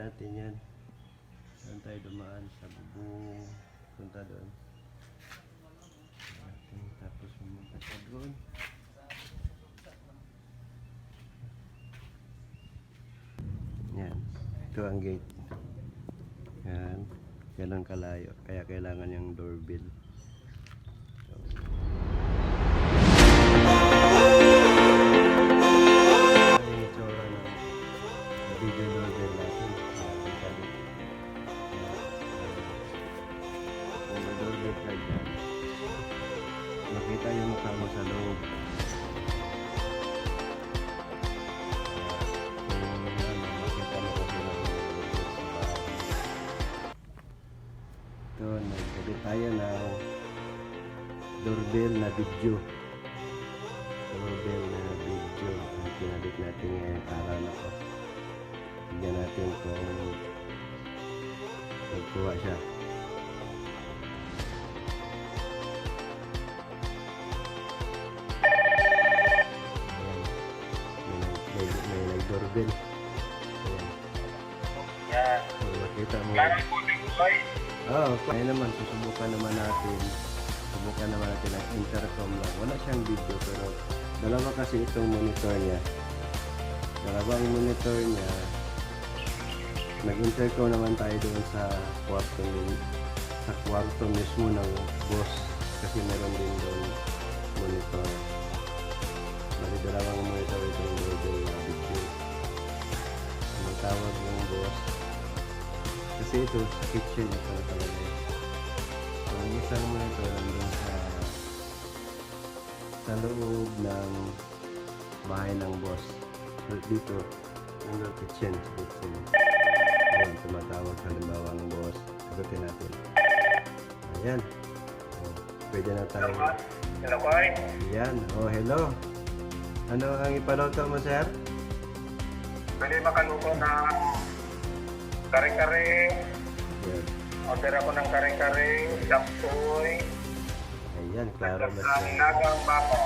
Natin yan. Saan tayo dumaan? Sa bubong. Punta doon. Tapos pumunta sa doon. Yan. Ito ang gate. Yan. Ganun kalayo. Kaya kailangan yung doorbell. Video doorbell natin. Kung may doorbell ka dyan, makita yung mukha mo sa loob. Makita mo kasi na ito, nagkabit tayo ng doorbell na video. Doorbell na video ang kinabit natin ngayong araw na to. Tignan natin kung nagkuha siya. May nag-doorbell. Ayan. Makita mo. Kaya naman, susubukan naman natin. Subukan naman natin ang intercom lang. Wala siyang video pero dalawa kasi itong monitor niya. Dalawang monitor niya. Nag-intercom naman tayo doon sa kwarto mismo ng boss kasi meron din doon monitor. May dalawang monitor itong doorbell na video. Ang tawag ng boss kasi ito sa kitchen ito na talaga. So ang isang monitor nandun sa loob ng bahay ng boss. So dito ang kitchen. Ayan, tumatawag halimbawa ng boss. Sagutin natin. Ayan. Pwede na tayo. Hello, boy. Ayan. Hello. Ano ang ipaluto mo, sir? Pwede makaluto ng kare-kare. Ayan. Order ako ng kare-kare, lapsoy, Ayan, klaro na at siya. nagang bako.